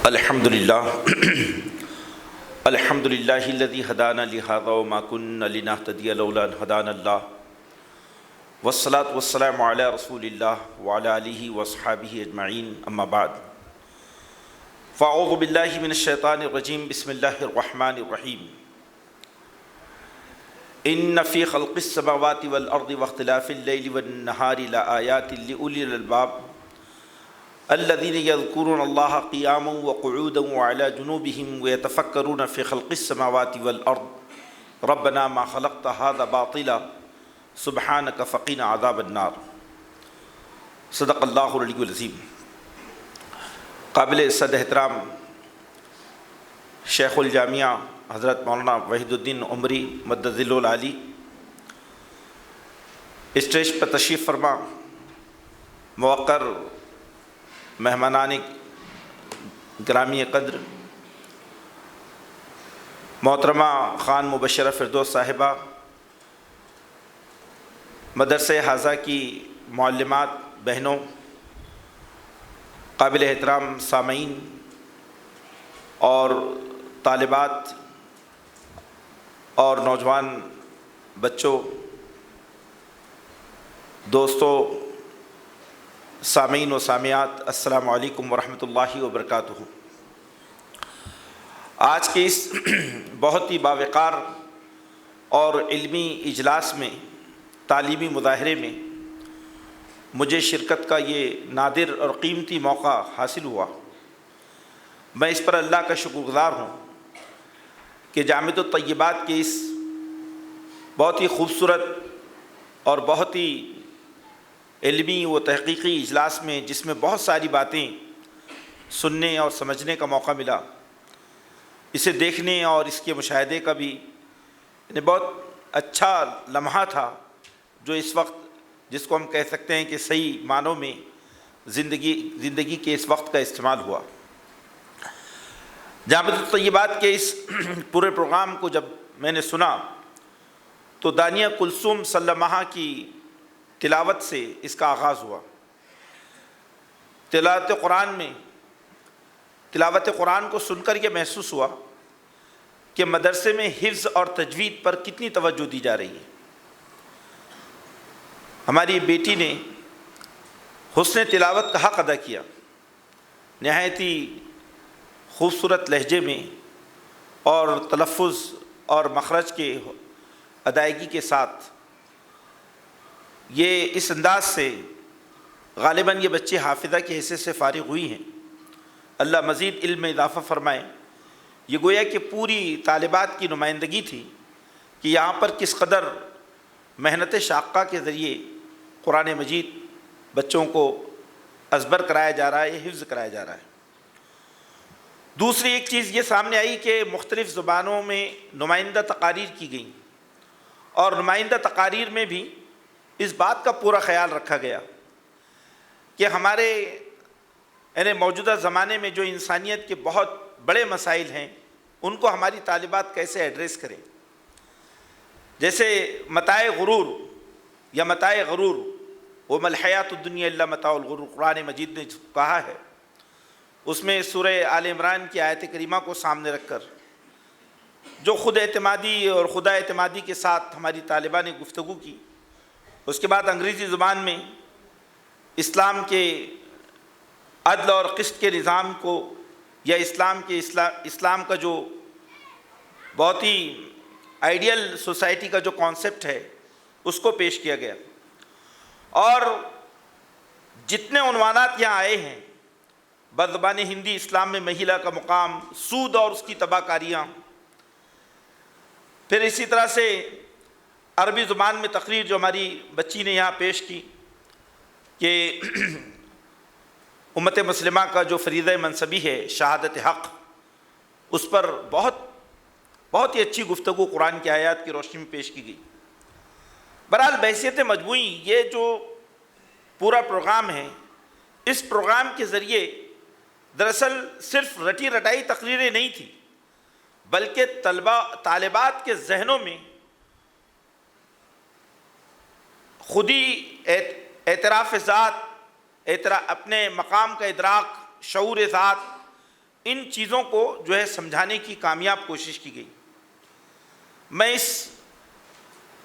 الحمد للہ الذی ہدانا لہذا وما كنا لنہتدی لولا ان ہدانا اللہ والصلاة والسلام علی رسول اللہ وعلی آلہ واصحابہ اجمعین اما بعد فاعوذ باللہ من الشیطان الرجیم بسم اللہ الرحمن الرحیم ان فی خلق السماوات والارض واختلاف اللیل والنہار لآیات لأولی الالباب الذين يذكرون الله قياما وقعودا وعلى جنوبهم ويتفكرون في خلق السماوات والأرض ربنا ما خلقت هذا باطلا سبحانك فقنا عذاب النار صدق اللہ العلی العظیم۔ قابل صد احترام شیخ الجامعہ حضرت مولانا وحید الدین عمری مدد ذلہ العالی، اسٹیج پر تشریف فرما موقر مہمانان گرامی قدر، محترمہ خان مبشرہ فردوس صاحبہ، مدرسہ حاضہ کی معلمات بہنوں، قابل احترام سامعین اور طالبات اور نوجوان بچوں، دوستوں، سامعین و سامعات، السلام علیکم ورحمۃ اللہ وبرکاتہ۔ آج کے اس بہت ہی باوقار اور علمی اجلاس میں، تعلیمی مظاہرے میں مجھے شرکت کا یہ نادر اور قیمتی موقع حاصل ہوا۔ میں اس پر اللہ کا شکر گزار ہوں کہ جامعۃ الطیبات کے اس بہت ہی خوبصورت اور بہت ہی علمی و تحقیقی اجلاس میں، جس میں بہت ساری باتیں سننے اور سمجھنے کا موقع ملا، اسے دیکھنے اور اس کے مشاہدے کا بھی بہت اچھا لمحہ تھا، جو اس وقت جس کو ہم کہہ سکتے ہیں کہ صحیح معنوں میں زندگی کے اس وقت کا استعمال ہوا۔ جامعۃ الطیبات کے اس پورے پروگرام کو جب میں نے سنا تو دانیہ کلثوم صلی اللہ کی تلاوت سے اس کا آغاز ہوا۔ تلاوت قرآن کو سن کر یہ محسوس ہوا کہ مدرسے میں حفظ اور تجوید پر کتنی توجہ دی جا رہی ہے۔ ہماری بیٹی نے حسن تلاوت کا حق ادا کیا، نہایت ہی خوبصورت لہجے میں اور تلفظ اور مخرج کے ادائیگی کے ساتھ، یہ اس انداز سے غالباً یہ بچے حافظہ کی حیثیت سے فارغ ہوئی ہیں۔ اللہ مزید علم میں اضافہ فرمائے۔ یہ گویا کہ پوری طالبات کی نمائندگی تھی کہ یہاں پر کس قدر محنت شاقہ کے ذریعے قرآن مجید بچوں کو ازبر کرایا جا رہا ہے، حفظ کرایا جا رہا ہے۔ دوسری ایک چیز یہ سامنے آئی کہ مختلف زبانوں میں نمائندہ تقاریر کی گئیں، اور نمائندہ تقاریر میں بھی اس بات کا پورا خیال رکھا گیا کہ ہمارے موجودہ زمانے میں جو انسانیت کے بہت بڑے مسائل ہیں، ان کو ہماری طالبات کیسے ایڈریس کریں۔ جیسے متاع غرور یا متاع غرور، وَمَا الْحَيَاةُ الدُّنْيَا إِلَّا مَتَاعُ الْغُرُورِ، قرآن مجید نے کہا ہے، اس میں سورہ آل عمران کی آیت کریمہ کو سامنے رکھ کر جو خود اعتمادی اور خدا اعتمادی کے ساتھ ہماری طالبہ نے گفتگو کی، اس کے بعد انگریزی زبان میں اسلام کے عدل اور قسط کے نظام کو، یا اسلام کا جو بہت ہی آئیڈیل سوسائٹی کا جو کانسیپٹ ہے، اس کو پیش کیا گیا۔ اور جتنے عنوانات یہاں آئے ہیں بزبان ہندی، اسلام میں مہیلا کا مقام، سود اور اس کی تباہ کاریاں، پھر اسی طرح سے عربی زبان میں تقریر جو ہماری بچی نے یہاں پیش کی کہ امت مسلمہ کا جو فریضہ منصبی ہے شہادت حق، اس پر بہت ہی اچھی گفتگو قرآن کی آیات کی روشنی میں پیش کی گئی۔ بہرحال بحیثیت مجموعی یہ جو پورا پروگرام ہے، اس پروگرام کے ذریعے دراصل صرف رٹی رٹائی تقریریں نہیں تھیں، بلکہ طالبات کے ذہنوں میں خودی اعتراف ذات، اپنے مقام کا ادراک، شعور ذات، ان چیزوں کو جو ہے سمجھانے کی کامیاب کوشش کی گئی۔ میں اس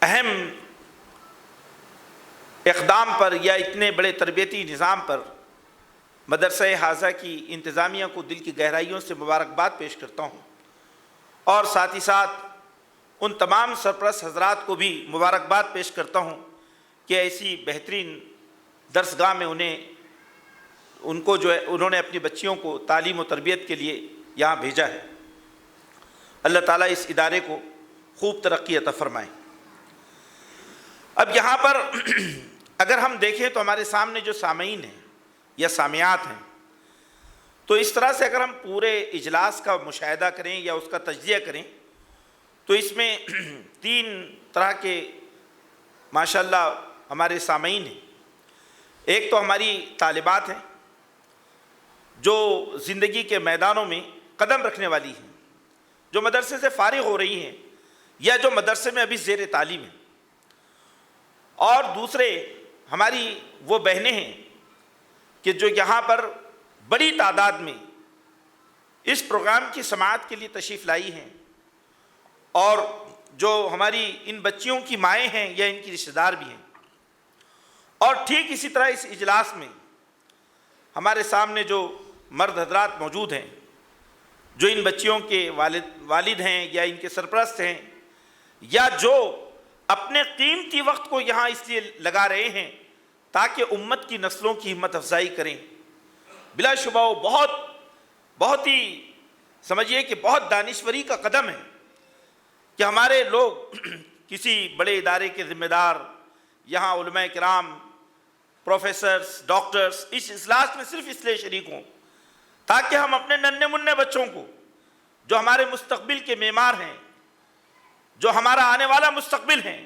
اہم اقدام پر یا اتنے بڑے تربیتی نظام پر مدرسہ حاضہ کی انتظامیہ کو دل کی گہرائیوں سے مبارکباد پیش کرتا ہوں، اور ساتھ ہی ساتھ ان تمام سرپرست حضرات کو بھی مبارکباد پیش کرتا ہوں کہ ایسی بہترین درسگاہ میں ان کو جو ہے انہوں نے اپنی بچیوں کو تعلیم و تربیت کے لیے یہاں بھیجا ہے۔ اللہ تعالیٰ اس ادارے کو خوب ترقی عطا فرمائے۔ اب یہاں پر اگر ہم دیکھیں تو ہمارے سامنے جو سامعین ہیں یا سامعات ہیں، تو اس طرح سے اگر ہم پورے اجلاس کا مشاہدہ کریں یا اس کا تجزیہ کریں تو اس میں 3 طرح کے ماشاءاللہ ہمارے سامعین ہیں۔ ایک تو ہماری طالبات ہیں جو زندگی کے میدانوں میں قدم رکھنے والی ہیں، جو مدرسے سے فارغ ہو رہی ہیں یا جو مدرسے میں ابھی زیر تعلیم ہیں، اور دوسرے ہماری وہ بہنیں ہیں کہ جو یہاں پر بڑی تعداد میں اس پروگرام کی سماعت کے لیے تشریف لائی ہیں، اور جو ہماری ان بچیوں کی مائیں ہیں یا ان کی رشتہ دار بھی ہیں۔ اور ٹھیک اسی طرح اس اجلاس میں ہمارے سامنے جو مرد حضرات موجود ہیں جو ان بچیوں کے والد ہیں یا ان کے سرپرست ہیں، یا جو اپنے قیمتی وقت کو یہاں اس لیے لگا رہے ہیں تاکہ امت کی نسلوں کی ہمت افزائی کریں، بلا شبہ وہ بہت ہی سمجھیے کہ بہت دانشوری کا قدم ہے کہ ہمارے لوگ کسی بڑے ادارے کے ذمہ دار، یہاں علماء کرام، پروفیسرز، ڈاکٹرز اس اجلاس میں صرف اس لیے شریک ہوں تاکہ ہم اپنے ننھے منھے بچوں کو جو ہمارے مستقبل کے معمار ہیں، جو ہمارا آنے والا مستقبل ہیں،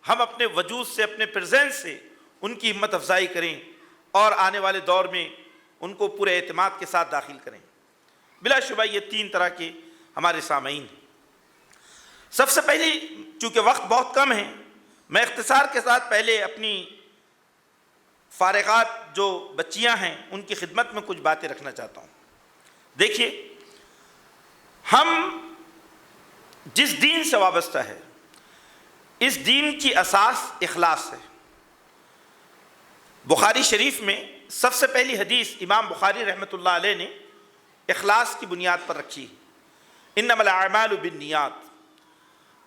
ہم اپنے وجود سے، اپنے پریزنس سے ان کی ہمت افزائی کریں اور آنے والے دور میں ان کو پورے اعتماد کے ساتھ داخل کریں۔ بلا شبہ یہ 3 طرح کے ہمارے سامعین ہیں۔ سب سے پہلی، چونکہ وقت بہت کم ہے، میں اختصار کے ساتھ پہلے اپنی فارغات جو بچیاں ہیں ان کی خدمت میں کچھ باتیں رکھنا چاہتا ہوں۔ دیکھیے، ہم جس دین سے وابستہ ہے اس دین کی اساس اخلاص ہے۔ بخاری شریف میں سب سے پہلی حدیث امام بخاری رحمۃ اللہ علیہ نے اخلاص کی بنیاد پر رکھی۔ انما الاعمال بالنیات،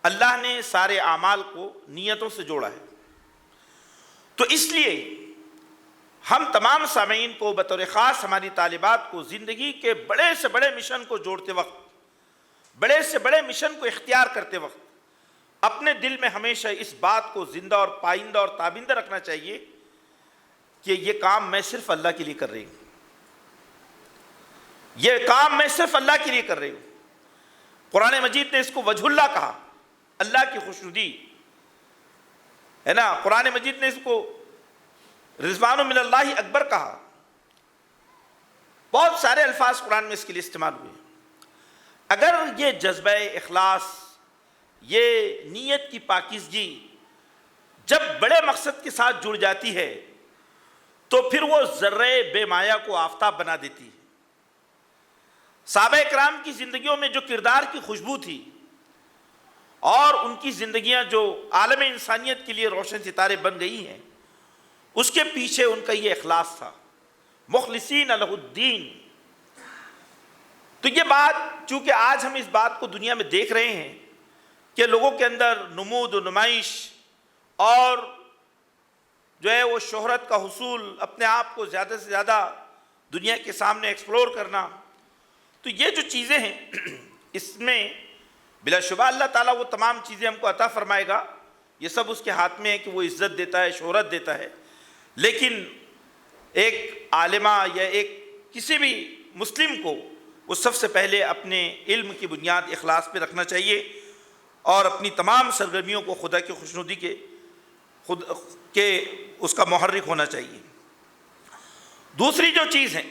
اللہ نے سارے اعمال کو نیتوں سے جوڑا ہے۔ تو اس لیے ہم تمام سامعین کو، بطور خاص ہماری طالبات کو، زندگی کے بڑے سے بڑے مشن کو جوڑتے وقت، بڑے سے بڑے مشن کو اختیار کرتے وقت اپنے دل میں ہمیشہ اس بات کو زندہ اور پائندہ اور تابندہ رکھنا چاہیے کہ یہ کام میں صرف اللہ کے لیے کر رہی ہوں، یہ کام میں صرف اللہ کے لیے کر رہی ہوں۔ قرآن مجید نے اس کو وجہ اللہ کہا، اللہ کی خوشنودی ہے نا۔ قرآن مجید نے اس کو رضوان من اللہ اکبر کہا۔ بہت سارے الفاظ قرآن میں اس کے لیے استعمال ہوئے۔ اگر یہ جذبہ اخلاص، یہ نیت کی پاکیزگی جب بڑے مقصد کے ساتھ جڑ جاتی ہے تو پھر وہ ذرے بے مایا کو آفتاب بنا دیتی ہے۔ صحابہ کرام کی زندگیوں میں جو کردار کی خوشبو تھی اور ان کی زندگیاں جو عالم انسانیت کے لیے روشن ستارے بن گئی ہیں، اس کے پیچھے ان کا یہ اخلاص تھا، مخلصین لہ الدین۔ تو یہ بات، چونکہ آج ہم اس بات کو دنیا میں دیکھ رہے ہیں کہ لوگوں کے اندر نمود و نمائش اور جو ہے وہ شہرت کا حصول، اپنے آپ کو زیادہ سے زیادہ دنیا کے سامنے ایکسپلور کرنا، تو یہ جو چیزیں ہیں اس میں بلا شبہ اللہ تعالیٰ وہ تمام چیزیں ہم کو عطا فرمائے گا، یہ سب اس کے ہاتھ میں ہے کہ وہ عزت دیتا ہے، شہرت دیتا ہے۔ لیکن ایک عالمہ یا ایک کسی بھی مسلم کو وہ سب سے پہلے اپنے علم کی بنیاد اخلاص پہ رکھنا چاہیے اور اپنی تمام سرگرمیوں کو خدا کی خوشنودی کے اس کا محرک ہونا چاہیے۔ دوسری جو چیز ہے،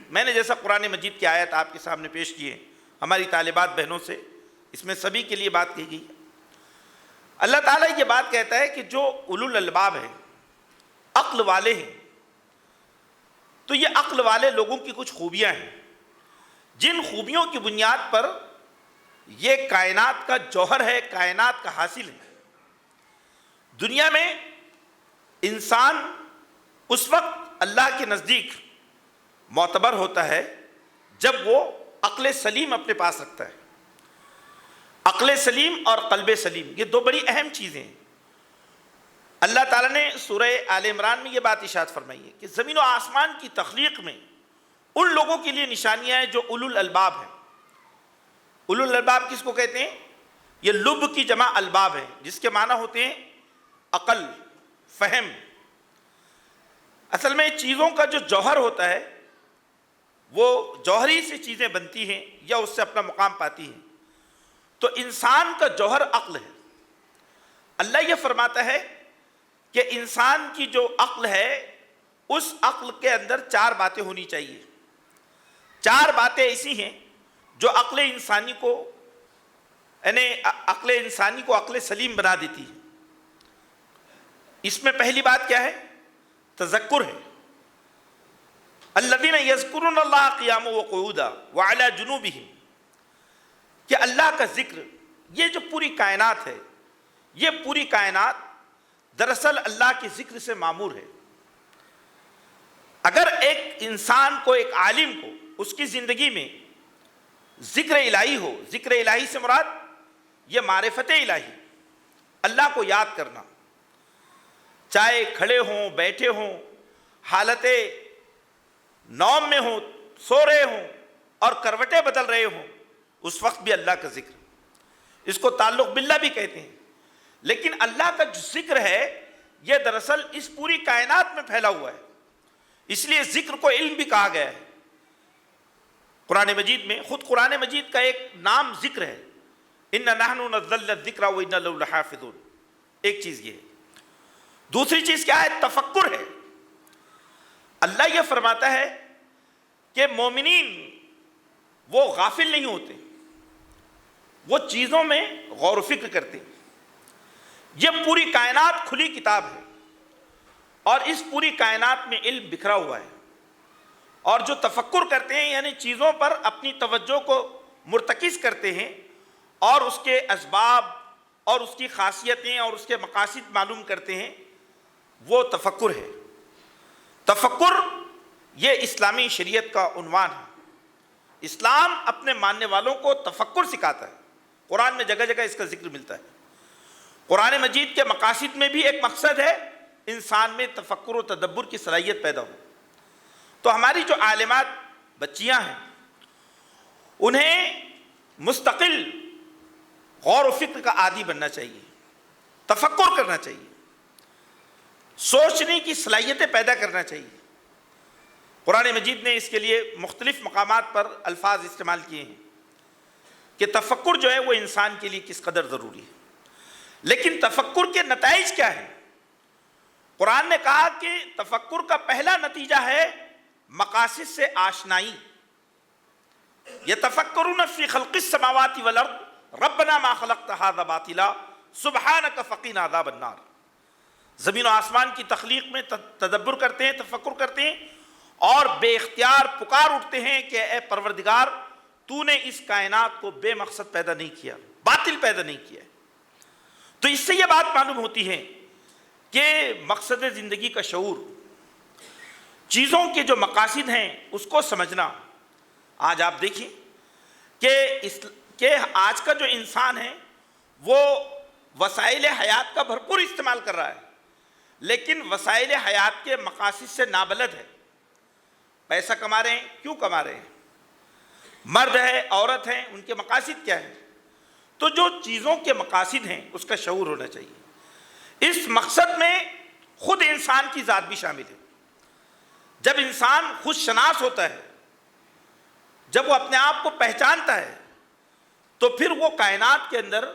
میں نے جیسا قرآن مجید کی آیت آپ کے سامنے پیش کی ہے ہماری طالبات بہنوں سے، اس میں سبھی کے لیے بات کہی گئی ہے۔ اللہ تعالیٰ یہ بات کہتا ہے کہ جو اولو الالباب ہیں، عقل والے ہیں، تو یہ عقل والے لوگوں کی کچھ خوبیاں ہیں جن خوبیوں کی بنیاد پر یہ کائنات کا جوہر ہے، کائنات کا حاصل ہے۔ دنیا میں انسان اس وقت اللہ کے نزدیک معتبر ہوتا ہے جب وہ عقل سلیم اپنے پاس رکھتا ہے۔ عقل سلیم اور قلب سلیم، یہ دو بڑی اہم چیزیں ہیں۔ اللہ تعالیٰ نے سورہ آل عمران میں یہ بات ارشاد فرمائی ہے کہ زمین و آسمان کی تخلیق میں ان لوگوں کے لیے نشانیاں ہیں جو اولو الالباب ہیں۔ اولو الالباب کس کو کہتے ہیں؟ یہ لب کی جمع الباب ہے، جس کے معنی ہوتے ہیں عقل، فہم۔ اصل میں چیزوں کا جو جوہر ہوتا ہے وہ جوہری سے چیزیں بنتی ہیں یا اس سے اپنا مقام پاتی ہیں، تو انسان کا جوہر عقل ہے۔ اللہ یہ فرماتا ہے کہ انسان کی جو عقل ہے اس عقل کے اندر 4 باتیں ہونی چاہیے۔ 4 باتیں ایسی ہیں جو عقل انسانی کو عقل سلیم بنا دیتی ہے۔ اس میں پہلی بات کیا ہے؟ تذکر ہے۔ الذین یذکرون اللہ قیاما وقعودا وعلی جنوبہم، کہ اللہ کا ذکر، یہ جو پوری کائنات ہے، یہ پوری کائنات دراصل اللہ کے ذکر سے معمور ہے۔ اگر ایک انسان کو، ایک عالم کو، اس کی زندگی میں ذکر الہی ہو، ذکر الہی سے مراد یہ معرفت الہی، اللہ کو یاد کرنا، چاہے کھڑے ہوں، بیٹھے ہوں، حالت نوم میں ہوں، سو رہے ہوں اور کروٹیں بدل رہے ہوں، اس وقت بھی اللہ کا ذکر، اس کو تعلق باللہ بھی کہتے ہیں۔ لیکن اللہ کا جو ذکر ہے یہ دراصل اس پوری کائنات میں پھیلا ہوا ہے، اس لیے ذکر کو علم بھی کہا گیا ہے۔ قرآن مجید میں، خود قرآن مجید کا ایک نام ذکر ہے، اِنَّا نَحْنُ نَزَّلْنَا الذِّكْرَ وَإِنَّا لَهُ لَحَافِظُونَ۔ ایک چیز یہ ہے۔ دوسری چیز کیا ہے؟ تفکر ہے۔ اللہ یہ فرماتا ہے کہ مومنین وہ غافل نہیں ہوتے، وہ چیزوں میں غور و فکر کرتے ہیں۔ یہ پوری کائنات کھلی کتاب ہے اور اس پوری کائنات میں علم بکھرا ہوا ہے، اور جو تفکر کرتے ہیں یعنی چیزوں پر اپنی توجہ کو مرتکز کرتے ہیں اور اس کے اسباب اور اس کی خاصیتیں اور اس کے مقاصد معلوم کرتے ہیں، وہ تفکر ہے۔ تفکر یہ اسلامی شریعت کا عنوان ہے۔ اسلام اپنے ماننے والوں کو تفکر سکھاتا ہے۔ قرآن میں جگہ جگہ اس کا ذکر ملتا ہے۔ قرآن مجید کے مقاصد میں بھی ایک مقصد ہے انسان میں تفکر و تدبر کی صلاحیت پیدا ہو۔ تو ہماری جو عالمات بچیاں ہیں انہیں مستقل غور و فکر کا عادی بننا چاہیے، تفکر کرنا چاہیے، سوچنے کی صلاحیتیں پیدا کرنا چاہیے۔ قرآن مجید نے اس کے لیے مختلف مقامات پر الفاظ استعمال کیے ہیں کہ تفکر جو ہے وہ انسان کے لیے کس قدر ضروری ہے۔ لیکن تفکر کے نتائج کیا ہیں؟ قرآن نے کہا کہ تفکر کا پہلا نتیجہ ہے مقاصد سے آشنائی۔ یتفکرون فی خلق السماوات والارض ربنا ما خلقت ھذا باطلا سبحانک فقنا عذاب النار۔ زمین و آسمان کی تخلیق میں تدبر کرتے ہیں، تفکر کرتے ہیں اور بے اختیار پکار اٹھتے ہیں کہ اے پروردگار تو نے اس کائنات کو بے مقصد پیدا نہیں کیا، باطل پیدا نہیں کیا۔ تو اس سے یہ بات معلوم ہوتی ہے کہ مقصد زندگی کا شعور، چیزوں کے جو مقاصد ہیں اس کو سمجھنا۔ آج آپ دیکھیں کہ آج کا جو انسان ہے وہ وسائل حیات کا بھرپور استعمال کر رہا ہے، لیکن وسائل حیات کے مقاصد سے نابلد ہے۔ پیسہ کما رہے ہیں، کیوں کما رہے ہیں؟ مرد ہے، عورت ہیں، ان کے مقاصد کیا ہیں؟ تو جو چیزوں کے مقاصد ہیں اس کا شعور ہونا چاہیے۔ اس مقصد میں خود انسان کی ذات بھی شامل ہے۔ جب انسان خود شناس ہوتا ہے، جب وہ اپنے آپ کو پہچانتا ہے، تو پھر وہ کائنات کے اندر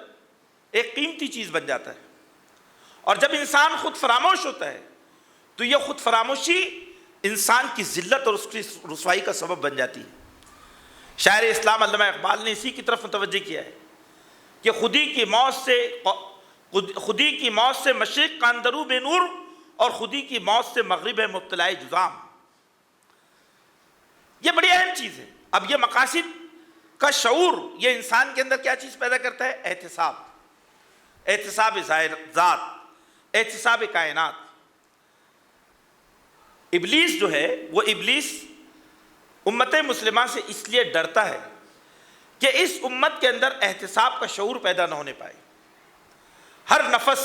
ایک قیمتی چیز بن جاتا ہے۔ اور جب انسان خود فراموش ہوتا ہے تو یہ خود فراموشی انسان کی ذلت اور اس کی رسوائی کا سبب بن جاتی ہے۔ شاعر اسلام علامہ اقبال نے اسی کی طرف متوجہ کیا ہے کہ خودی کی موت سے مشرق کا اندرو بے نور اور خودی کی موت سے مغرب ہے مبتلائے جذام۔ یہ بڑی اہم چیز ہے۔ اب یہ مقاصد کا شعور یہ انسان کے اندر کیا چیز پیدا کرتا ہے؟ احتساب، احتساب ذات، احتساب کائنات۔ ابلیس جو ہے وہ ابلیس امت مسلمہ سے اس لیے ڈرتا ہے کہ اس امت کے اندر احتساب کا شعور پیدا نہ ہونے پائے۔ ہر نفس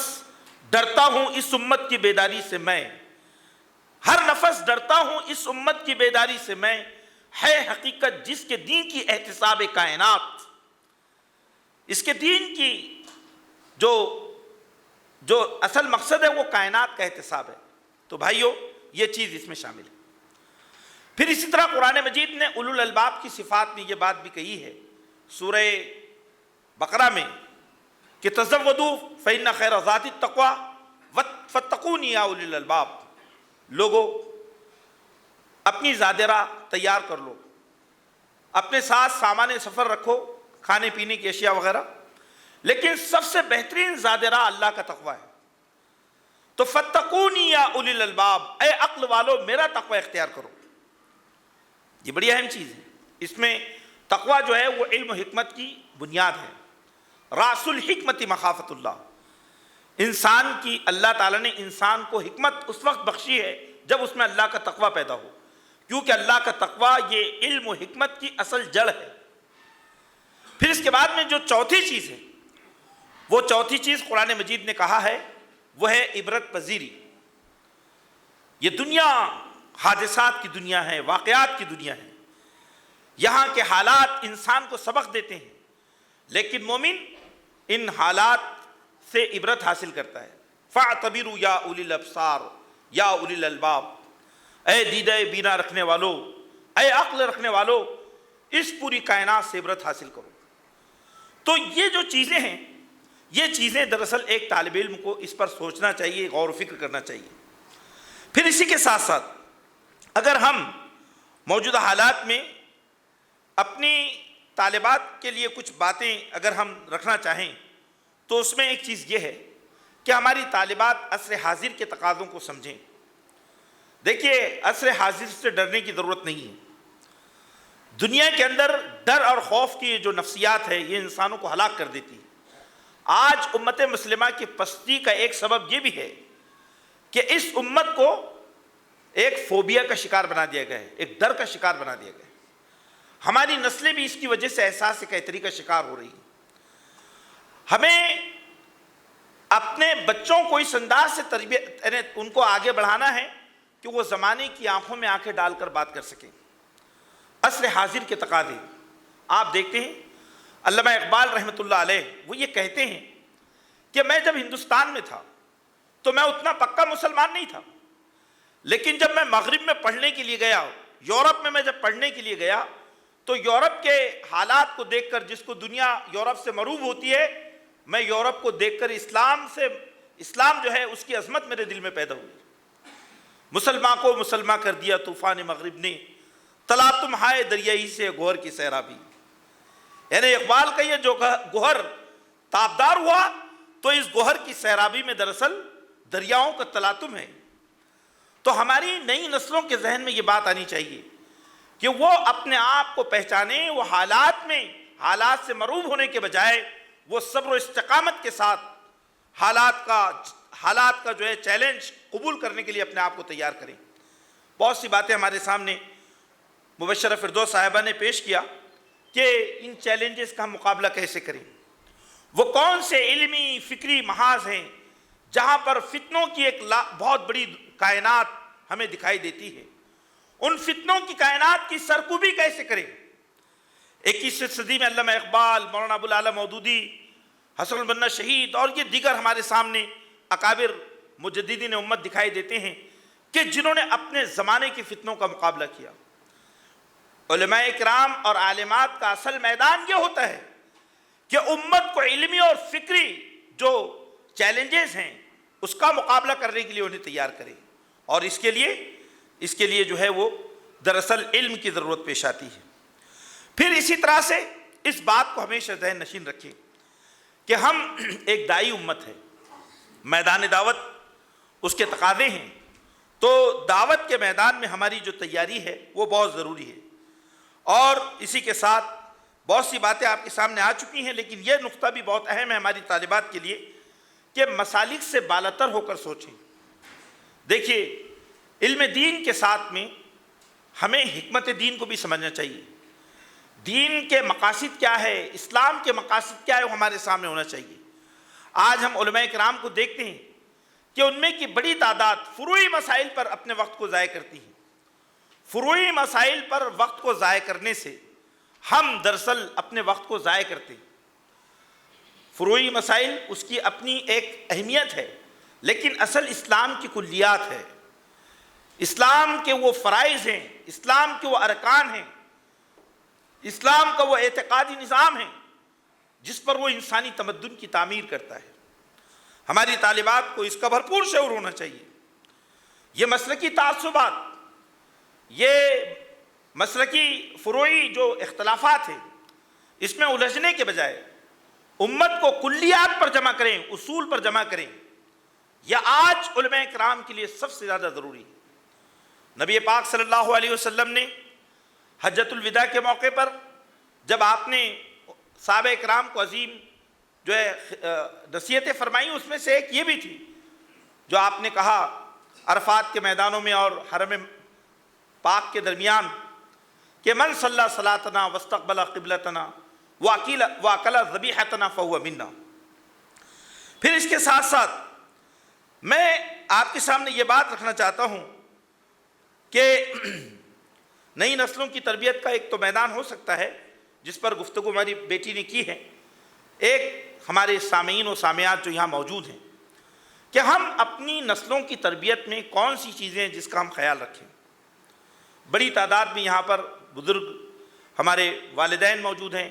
ڈرتا ہوں اس امت کی بیداری سے میں، ہر نفس ڈرتا ہوں اس امت کی بیداری سے میں، ہے حقیقت جس کے دین کی احتساب کائنات، اس کے دین کی جو اصل مقصد ہے وہ کائنات کا احتساب ہے۔ تو بھائیو یہ چیز اس میں شامل ہے۔ پھر اسی طرح قرآن مجید نے اولو الالباب کی صفات میں یہ بات بھی کہی ہے سورہ بقرہ میں کہ تزودوا فإن خیر الزاد التقوی فاتقون یا اولی الالباب، لوگو اپنی زاد راہ تیار کر لو، اپنے ساتھ سامان سفر رکھو، کھانے پینے کی اشیاء وغیرہ، لیکن سب سے بہترین زاد راہ اللہ کا تقوی ہے۔ تو فاتقونی یا اولی الالباب، اے عقل والو میرا تقوی اختیار کرو۔ یہ بڑی اہم چیز ہے۔ اس میں تقوی جو ہے وہ علم و حکمت کی بنیاد ہے۔ راس الحکمت مخافت اللہ، انسان کی اللہ تعالیٰ نے انسان کو حکمت اس وقت بخشی ہے جب اس میں اللہ کا تقوی پیدا ہو، کیونکہ اللہ کا تقوی یہ علم و حکمت کی اصل جڑ ہے۔ پھر اس کے بعد میں جو چوتھی چیز ہے، وہ چوتھی چیز قرآن مجید نے کہا ہے وہ ہے عبرت پذیری۔ یہ دنیا حادثات کی دنیا ہے، واقعات کی دنیا ہے، یہاں کے حالات انسان کو سبق دیتے ہیں، لیکن مومن ان حالات سے عبرت حاصل کرتا ہے۔ فَاعْتَبِرُوا یا اولی الابصار یا اولی الالباب، اے دیدہ بینا رکھنے والو، اے عقل رکھنے والو، اس پوری کائنات سے عبرت حاصل کرو۔ تو یہ جو چیزیں ہیں، یہ چیزیں دراصل ایک طالب علم کو اس پر سوچنا چاہیے، غور و فکر کرنا چاہیے۔ پھر اسی کے ساتھ ساتھ اگر ہم موجودہ حالات میں اپنی طالبات کے لیے کچھ باتیں اگر ہم رکھنا چاہیں تو اس میں ایک چیز یہ ہے کہ ہماری طالبات عصر حاضر کے تقاضوں کو سمجھیں۔ دیکھیے عصر حاضر سے ڈرنے کی ضرورت نہیں ہے۔ دنیا کے اندر ڈر اور خوف کی جو نفسیات ہے یہ انسانوں کو ہلاک کر دیتی ہے۔ آج امت مسلمہ کی پستی کا ایک سبب یہ بھی ہے کہ اس امت کو ایک فوبیا کا شکار بنا دیا گیا ہے، ایک ڈر کا شکار بنا دیا گیا ہے۔ ہماری نسلیں بھی اس کی وجہ سے احساس قیطری کا شکار ہو رہی ہیں۔ ہمیں اپنے بچوں کو اس انداز سے تربیت، یعنی ان کو آگے بڑھانا ہے کہ وہ زمانے کی آنکھوں میں آنکھیں ڈال کر بات کر سکیں۔ عصر حاضر کے تقاضے آپ دیکھتے ہیں، علامہ اقبال رحمۃ اللہ علیہ وہ یہ کہتے ہیں کہ میں جب ہندوستان میں تھا تو میں اتنا پکا مسلمان نہیں تھا، لیکن جب میں مغرب میں پڑھنے کے لیے گیا، یورپ میں جب پڑھنے کے لیے گیا تو یورپ کے حالات کو دیکھ کر، جس کو دنیا یورپ سے مروب ہوتی ہے، میں یورپ کو دیکھ کر اسلام جو ہے اس کی عظمت میرے دل میں پیدا ہوئی۔ مسلمان کو مسلمان کر دیا طوفان مغرب نے، تلا تم ہائے دریائی سے گوہر کی سیرابی۔ یعنی اقبال کا یہ جو گوہر تابدار ہوا تو اس گوہر کی سیرابی میں دراصل دریاؤں کا تلاطم ہے۔ تو ہماری نئی نسلوں کے ذہن میں یہ بات آنی چاہیے کہ وہ اپنے آپ کو پہچانیں، وہ حالات سے مروب ہونے کے بجائے وہ صبر و استقامت کے ساتھ حالات کا جو ہے چیلنج قبول کرنے کے لیے اپنے آپ کو تیار کریں۔ بہت سی باتیں ہمارے سامنے مبشرہ فردوس صاحبہ نے پیش کیا کہ ان چیلنجز کا ہم مقابلہ کیسے کریں۔ وہ کون سے علمی فکری محاذ ہیں جہاں پر فتنوں کی ایک بہت بڑی کائنات ہمیں دکھائی دیتی ہے، ان فتنوں کی کائنات کی سرکوبی کیسے کریں۔ 21ویں صدی میں علامہ اقبال، مولانا ابوالعلا مودودی، حسن البنا شہید اور یہ دیگر ہمارے سامنے اکابر مجددین امت دکھائی دیتے ہیں کہ جنہوں نے اپنے زمانے کی فتنوں کا مقابلہ کیا۔ علماء اکرام اور عالمات کا اصل میدان یہ ہوتا ہے کہ امت کو علمی اور فکری جو چیلنجز ہیں اس کا مقابلہ کرنے کے لیے انہیں تیار کرے، اور اس کے لیے جو ہے وہ دراصل علم کی ضرورت پیش آتی ہے۔ پھر اسی طرح سے اس بات کو ہمیشہ ذہن نشین رکھیں کہ ہم ایک داعی امت ہے، میدان دعوت اس کے تقاضے ہیں، تو دعوت کے میدان میں ہماری جو تیاری ہے وہ بہت ضروری ہے۔ اور اسی کے ساتھ بہت سی باتیں آپ کے سامنے آ چکی ہیں، لیکن یہ نقطہ بھی بہت اہم ہے ہماری طالبات کے لیے کہ مسالک سے بالاتر ہو کر سوچیں۔ دیکھیے، علم دین کے ساتھ میں ہمیں حکمت دین کو بھی سمجھنا چاہیے۔ دین کے مقاصد کیا ہے، اسلام کے مقاصد کیا ہے، وہ ہمارے سامنے ہونا چاہیے۔ آج ہم علماء کرام کو دیکھتے ہیں کہ ان میں کی بڑی تعداد فروعی مسائل پر اپنے وقت کو ضائع کرتی ہے۔ فروعی مسائل پر وقت کو ضائع کرنے سے ہم دراصل اپنے وقت کو ضائع کرتے ہیں۔ فروعی مسائل اس کی اپنی ایک اہمیت ہے، لیکن اصل اسلام کی کلیات ہے، اسلام کے وہ فرائض ہیں، اسلام کے وہ ارکان ہیں، اسلام کا وہ اعتقادی نظام ہے جس پر وہ انسانی تمدن کی تعمیر کرتا ہے۔ ہماری طالبات کو اس کا بھرپور شعور ہونا چاہیے۔ یہ مسلکی تعصبات، یہ مسلکی فروعی جو اختلافات ہیں، اس میں الجھنے کے بجائے امت کو کلیات پر جمع کریں، اصول پر جمع کریں۔ یہ آج علماء کرام کے لیے سب سے زیادہ ضروری ہے۔ نبی پاک صلی اللہ علیہ وسلم نے حجۃ الوداع کے موقع پر جب آپ نے صحابہ کرام کو عظیم جو ہے نصیحتیں فرمائیں، اس میں سے ایک یہ بھی تھی جو آپ نے کہا عرفات کے میدانوں میں اور حرم پاک کے درمیان کہ من صلی صلاتنا واستقبل قبلتنا واکل ذبیحتنا فہو منا۔ پھر اس کے ساتھ ساتھ میں آپ کے سامنے یہ بات رکھنا چاہتا ہوں کہ نئی نسلوں کی تربیت کا ایک تو میدان ہو سکتا ہے جس پر گفتگو ہماری بیٹی نے کی ہے، ایک ہمارے سامعین و سامعات جو یہاں موجود ہیں، کہ ہم اپنی نسلوں کی تربیت میں کون سی چیزیں ہیں جس کا ہم خیال رکھیں۔ بڑی تعداد میں یہاں پر بزرگ ہمارے والدین موجود ہیں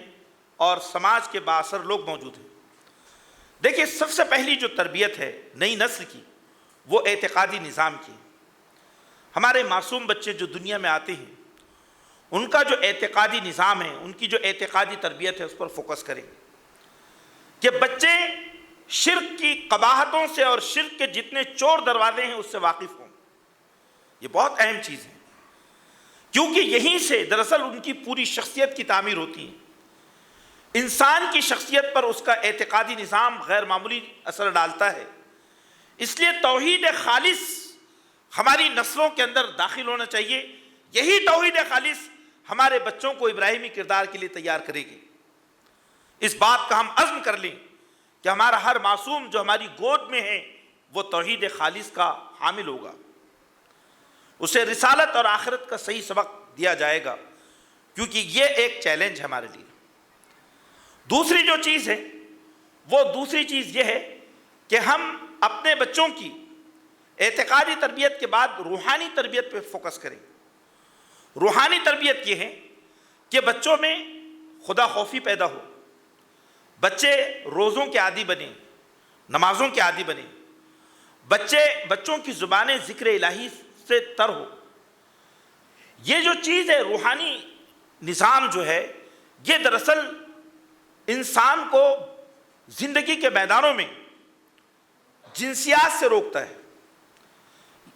اور سماج کے بااثر لوگ موجود ہیں۔ دیکھیے، سب سے پہلی جو تربیت ہے نئی نسل کی، وہ اعتقادی نظام کی۔ ہمارے معصوم بچے جو دنیا میں آتے ہیں، ان کا جو اعتقادی نظام ہے، ان کی جو اعتقادی تربیت ہے، اس پر فوکس کریں کہ بچے شرک کی قباحتوں سے اور شرک کے جتنے چور دروازے ہیں اس سے واقف ہوں۔ یہ بہت اہم چیز ہے، کیونکہ یہیں سے دراصل ان کی پوری شخصیت کی تعمیر ہوتی ہے۔ انسان کی شخصیت پر اس کا اعتقادی نظام غیر معمولی اثر ڈالتا ہے۔ اس لیے توحید خالص ہماری نسلوں کے اندر داخل ہونا چاہیے۔ یہی توحید خالص ہمارے بچوں کو ابراہیمی کردار کے لیے تیار کرے گی۔ اس بات کا ہم عزم کر لیں کہ ہمارا ہر معصوم جو ہماری گود میں ہے وہ توحید خالص کا حامل ہوگا، اسے رسالت اور آخرت کا صحیح سبق دیا جائے گا، کیونکہ یہ ایک چیلنج ہے ہمارے لیے۔ دوسری جو چیز ہے وہ دوسری چیز یہ ہے کہ ہم اپنے بچوں کی اعتقادی تربیت کے بعد روحانی تربیت پہ فوکس کریں۔ روحانی تربیت یہ ہے کہ بچوں میں خدا خوفی پیدا ہو، بچے روزوں کے عادی بنیں، نمازوں کے عادی بنیں، بچوں کی زبانیں ذکر الہی سے تر ہو۔ یہ جو چیز ہے روحانی نظام جو ہے، یہ دراصل انسان کو زندگی کے میدانوں میں جنسیات سے روکتا ہے،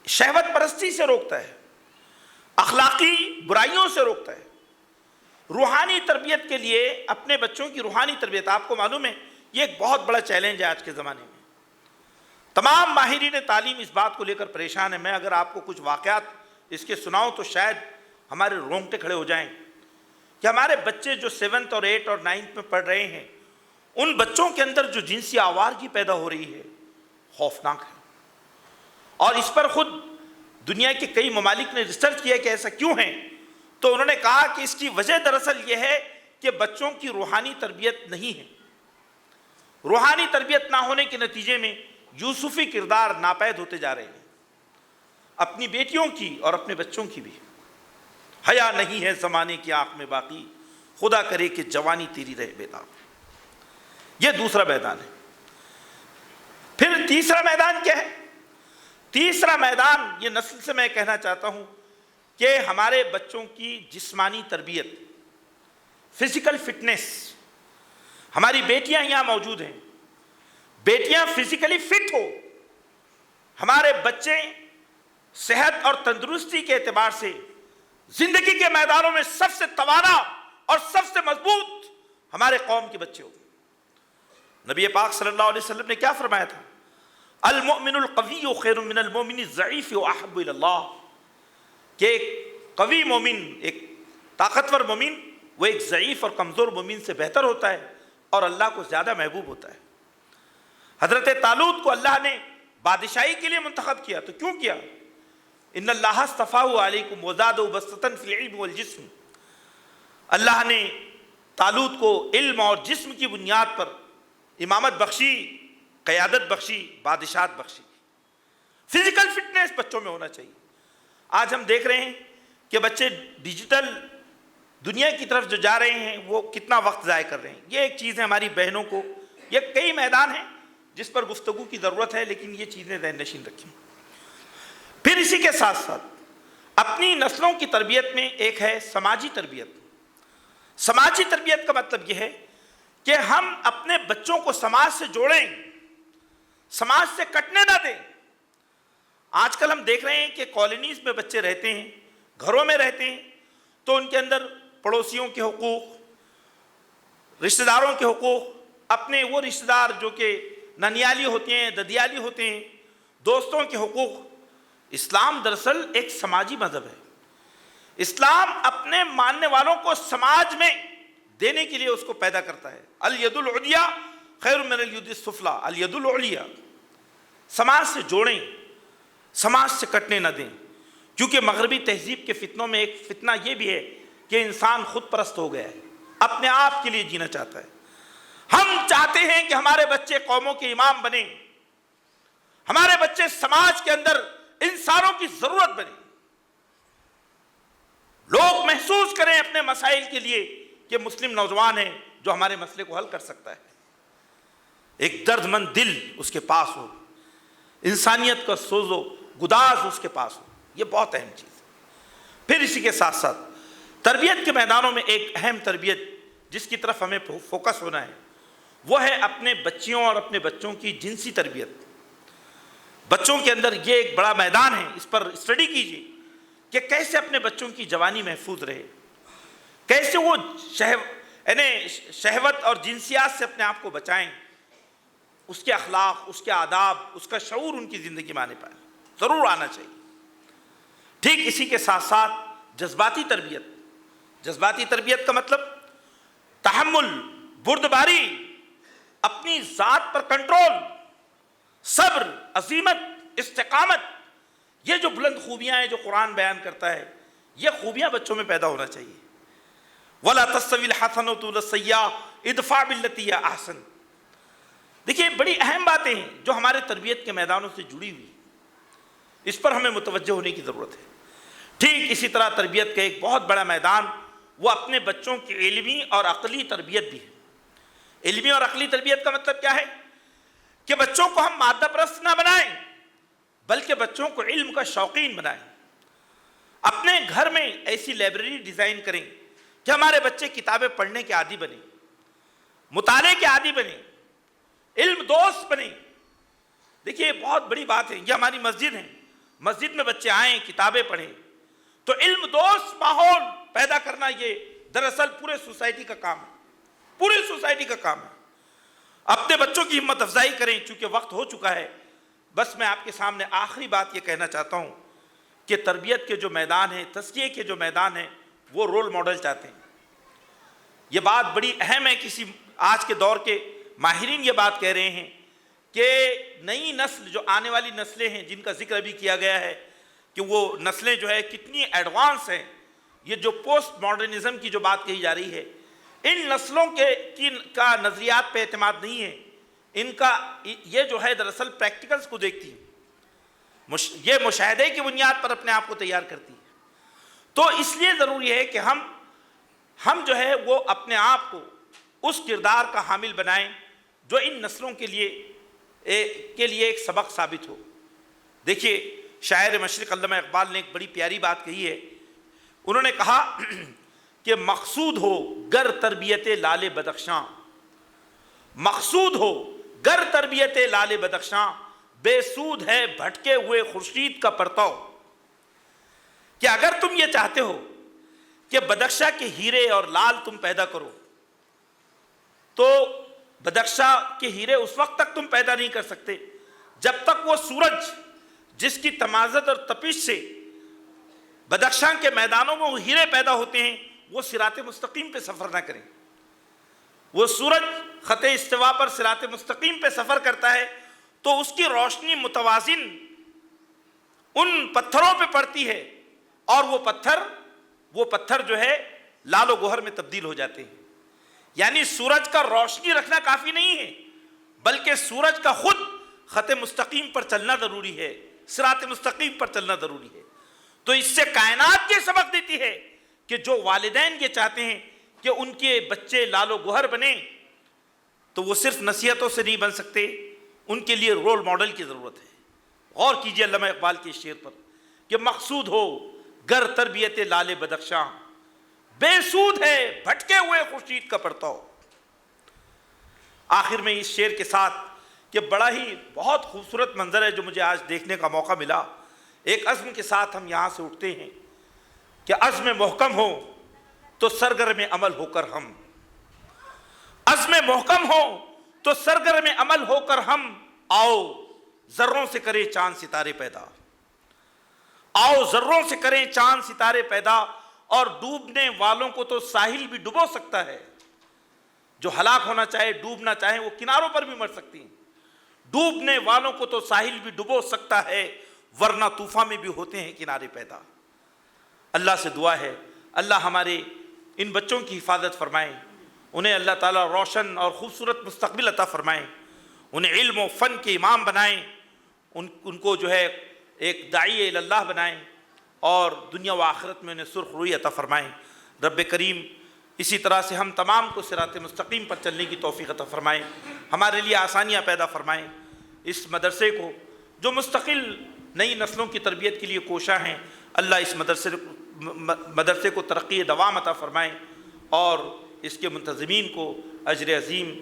شہوت پرستی سے روکتا ہے، اخلاقی برائیوں سے روکتا ہے۔ روحانی تربیت کے لیے اپنے بچوں کی روحانی تربیت، آپ کو معلوم ہے یہ ایک بہت بڑا چیلنج ہے آج کے زمانے میں۔ تمام ماہرین تعلیم اس بات کو لے کر پریشان ہیں۔ میں اگر آپ کو کچھ واقعات اس کے سناؤں تو شاید ہمارے رونگٹے کھڑے ہو جائیں کہ ہمارے بچے جو 7 اور 8 اور 9 میں پڑھ رہے ہیں، ان بچوں کے اندر جو جنسی آوارگی پیدا ہو رہی ہے خوفناک ہے۔ اور اس پر خود دنیا کے کئی ممالک نے ریسرچ کیا کہ ایسا کیوں ہے، تو انہوں نے کہا کہ اس کی وجہ دراصل یہ ہے کہ بچوں کی روحانی تربیت نہیں ہے۔ روحانی تربیت نہ ہونے کے نتیجے میں یوسفی کردار ناپید ہوتے جا رہے ہیں، اپنی بیٹیوں کی اور اپنے بچوں کی بھی۔ حیا نہیں ہے زمانے کی آنکھ میں باقی، خدا کرے کہ جوانی تیری رہے بیدار۔ یہ دوسرا میدان ہے۔ پھر تیسرا میدان کیا ہے؟ تیسرا میدان یہ نسل سے میں کہنا چاہتا ہوں کہ ہمارے بچوں کی جسمانی تربیت، فزیکل فٹنس۔ ہماری بیٹیاں یہاں موجود ہیں، بیٹیاں فزیکلی فٹ ہو، ہمارے بچے صحت اور تندرستی کے اعتبار سے زندگی کے میدانوں میں سب سے توانا اور سب سے مضبوط ہمارے قوم کے بچے ہو۔ نبی پاک صلی اللہ علیہ وسلم نے کیا فرمایا تھا؟ المؤمن القوی خیر من المؤمن الضعیف واحب الی اللہ، کہ ایک قوی مومن، ایک طاقتور مومن، وہ ایک ضعیف اور کمزور مومن سے بہتر ہوتا ہے اور اللہ کو زیادہ محبوب ہوتا ہے۔ حضرت طالوت کو اللہ نے بادشاہی کے لیے منتخب کیا، تو کیوں کیا؟ ان اللہ اصطفاہ علیکم وزادہ بسطۃ فی العلم والجسم، اللہ نے طالوت کو علم اور جسم کی بنیاد پر امامت بخشی، قیادت بخشی، بادشاہت بخشی۔ فزیکل فٹنس بچوں میں ہونا چاہیے۔ آج ہم دیکھ رہے ہیں کہ بچے ڈیجیٹل دنیا کی طرف جو جا رہے ہیں وہ کتنا وقت ضائع کر رہے ہیں۔ یہ ایک چیز ہے ہماری بہنوں کو، یہ کئی میدان ہیں جس پر گفتگو کی ضرورت ہے، لیکن یہ چیزیں ذہن نشین رکھیں۔ پھر اسی کے ساتھ ساتھ اپنی نسلوں کی تربیت میں ایک ہے سماجی تربیت۔ سماجی تربیت کا مطلب یہ ہے کہ ہم اپنے بچوں کو سماج سے جوڑیں، سماج سے کٹنے نہ دیں۔ آج کل ہم دیکھ رہے ہیں کہ کالونیز میں بچے رہتے ہیں، گھروں میں رہتے ہیں، تو ان کے اندر پڑوسیوں کے حقوق، رشتہ داروں کے حقوق، اپنے وہ رشتہ دار جو کہ ننیالی ہوتے ہیں، ددیالی ہوتے ہیں، دوستوں کے حقوق۔ اسلام دراصل ایک سماجی مذہب ہے۔ اسلام اپنے ماننے والوں کو سماج میں دینے کے لیے اس کو پیدا کرتا ہے۔ الید العلیٰ خیر من الید السفلیٰ، الید العلیٰ، سماج سے جوڑیں، سماج سے کٹنے نہ دیں۔ کیونکہ مغربی تہذیب کے فتنوں میں ایک فتنہ یہ بھی ہے کہ انسان خود پرست ہو گیا ہے، اپنے آپ کے لیے جینا چاہتا ہے۔ ہم چاہتے ہیں کہ ہمارے بچے قوموں کے امام بنیں، ہمارے بچے سماج کے اندر انسانوں کی ضرورت بنیں، لوگ محسوس کریں اپنے مسائل کے لیے کہ مسلم نوجوان ہے جو ہمارے مسئلے کو حل کر سکتا ہے، ایک درد مند دل اس کے پاس ہو، انسانیت کا سوز و گداز اس کے پاس ہو۔ یہ بہت اہم چیز ہے۔ پھر اسی کے ساتھ ساتھ تربیت کے میدانوں میں ایک اہم تربیت جس کی طرف ہمیں فوکس ہونا ہے وہ ہے اپنے بچیوں اور اپنے بچوں کی جنسی تربیت۔ بچوں کے اندر یہ ایک بڑا میدان ہے، اس پر اسٹڈی کیجیے کہ کیسے اپنے بچوں کی جوانی محفوظ رہے، کیسے وہ شہوت اور جنسیات سے اپنے آپ کو بچائیں، اس کے اخلاق، اس کے آداب، اس کا شعور ان کی زندگی میں آنے پائے، ضرور آنا چاہیے۔ ٹھیک اسی کے ساتھ ساتھ جذباتی تربیت۔ جذباتی تربیت کا مطلب تحمل، بردباری، اپنی ذات پر کنٹرول، صبر، عزیمت، استقامت، یہ جو بلند خوبیاں ہیں جو قرآن بیان کرتا ہے، یہ خوبیاں بچوں میں پیدا ہونا چاہیے۔ وَلَا تَسْتَوِي الْحَسَنَةُ وَلَا السَّيِّئَةُ ادْفَعْ بِالَّتِي هِيَ أَحْسَنُ۔ دیکھیے بڑی اہم باتیں ہیں جو ہمارے تربیت کے میدانوں سے جڑی ہوئی، اس پر ہمیں متوجہ ہونے کی ضرورت ہے۔ ٹھیک اسی طرح تربیت کا ایک بہت بڑا میدان وہ اپنے بچوں کی علمی اور عقلی تربیت بھی ہے۔ علمی اور عقلی تربیت کا مطلب کیا ہے کہ بچوں کو ہم مادہ پرست نہ بنائیں بلکہ بچوں کو علم کا شوقین بنائیں۔ اپنے گھر میں ایسی لائبریری ڈیزائن کریں کہ ہمارے بچے کتابیں پڑھنے کے عادی بنیں، مطالعے کے عادی بنیں، علم دوست بنیں۔ دیکھیے یہ بہت بڑی بات ہے، یہ ہماری مسجد ہے، مسجد میں بچے آئیں، کتابیں پڑھیں، تو علم دوست ماحول پیدا کرنا یہ دراصل پورے سوسائٹی کا کام ہے، پوری سوسائٹی کا کام ہے۔ اپنے بچوں کی ہمت افزائی کریں۔ چونکہ وقت ہو چکا ہے، بس میں آپ کے سامنے آخری بات یہ کہنا چاہتا ہوں کہ تربیت کے جو میدان ہیں، تزکیے کے جو میدان ہیں، وہ رول ماڈل چاہتے ہیں۔ یہ بات بڑی اہم ہے، آج کے دور کے ماہرین یہ بات کہہ رہے ہیں کہ نئی نسل جو آنے والی نسلیں ہیں جن کا ذکر ابھی کیا گیا ہے کہ وہ نسلیں جو ہے کتنی ایڈوانس ہیں، یہ جو پوسٹ ماڈرنزم کی جو بات کہی جا رہی ہے، ان نسلوں کا نظریات پہ اعتماد نہیں ہے، ان کا یہ جو ہے دراصل پریکٹیکلز کو دیکھتی ہے، یہ مشاہدے کی بنیاد پر اپنے آپ کو تیار کرتی ہے۔ تو اس لیے ضروری ہے کہ ہم جو ہے وہ اپنے آپ کو اس کردار کا حامل بنائیں جو ان نسلوں کے لیے ایک سبق ثابت ہو۔ دیکھیے شاعر مشرق علامہ اقبال نے ایک بڑی پیاری بات کہی ہے، انہوں نے کہا کہ مقصود ہو گر تربیت لال بدخشاں، مقصود ہو گر تربیت لال بدخشاں، بے سود ہے بھٹکے ہوئے خورشید کا پرتو۔ کہ اگر تم یہ چاہتے ہو کہ بدخشاں کے ہیرے اور لال تم پیدا کرو، تو بدخشاں کے ہیرے اس وقت تک تم پیدا نہیں کر سکتے جب تک وہ سورج جس کی تمازت اور تپش سے بدخشاں کے میدانوں میں وہ ہیرے پیدا ہوتے ہیں وہ صراط مستقیم پہ سفر نہ کریں۔ وہ سورج خط استوا پر صراط مستقیم پہ سفر کرتا ہے تو اس کی روشنی متوازن ان پتھروں پہ پڑتی ہے، اور وہ پتھر جو ہے لال و گوہر میں تبدیل ہو جاتے ہیں۔ یعنی سورج کا روشنی رکھنا کافی نہیں ہے، بلکہ سورج کا خود خط مستقیم پر چلنا ضروری ہے، صراط مستقیم پر چلنا ضروری ہے۔ تو اس سے کائنات یہ سبق دیتی ہے کہ جو والدین یہ چاہتے ہیں کہ ان کے بچے لال و گوہر بنیں، تو وہ صرف نصیحتوں سے نہیں بن سکتے، ان کے لیے رول ماڈل کی ضرورت ہے۔ غور کیجئے علامہ اقبال کے شعر پر کہ مقصود ہو گر تربیت لال بدخشاں، بے سود ہے بھٹکے ہوئے خورشید کا پرتو۔ آخر میں اس شعر کے ساتھ کہ بڑا ہی بہت خوبصورت منظر ہے جو مجھے آج دیکھنے کا موقع ملا، ایک عزم کے ساتھ ہم یہاں سے اٹھتے ہیں کہ عزم محکم ہو تو سرگرم عمل ہو کر ہم، عزم محکم ہو تو سرگرم عمل ہو کر ہم، آؤ ذروں سے کریں چاند ستارے پیدا، آؤ ذروں سے کریں چاند ستارے پیدا، اور ڈوبنے والوں کو تو ساحل بھی ڈبو سکتا ہے۔ جو ہلاک ہونا چاہے ڈوبنا چاہے وہ کناروں پر بھی مر سکتی ہیں۔ ڈوبنے والوں کو تو ساحل بھی ڈبو سکتا ہے، ورنہ طوفان میں بھی ہوتے ہیں کنارے پیدا۔ اللہ سے دعا ہے اللہ ہمارے ان بچوں کی حفاظت فرمائیں، انہیں اللہ تعالیٰ روشن اور خوبصورت مستقبل عطا فرمائیں، انہیں علم و فن کے امام بنائیں، ان کو جو ہے ایک داعی اللہ بنائیں، اور دنیا و آخرت میں انہیں سرخ روئی عطا فرمائیں۔ رب کریم اسی طرح سے ہم تمام کو صراط مستقیم پر چلنے کی توفیق عطا فرمائیں، ہمارے لیے آسانیاں پیدا فرمائیں۔ اس مدرسے کو جو مستقل نئی نسلوں کی تربیت کے لیے کوشاں ہیں، اللہ اس مدرسے کو ترقی دوام عطا فرمائیں، اور اس کے منتظمین کو اجر عظیم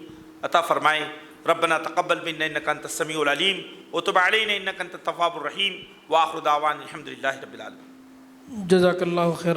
عطا فرمائیں۔ ربنا تقبل منا انك انت السميع العليم وتب علينا انك انت التواب الرحيم، واخر دعوانا الحمد لله رب العالمين۔ جزاک اللہ خیر۔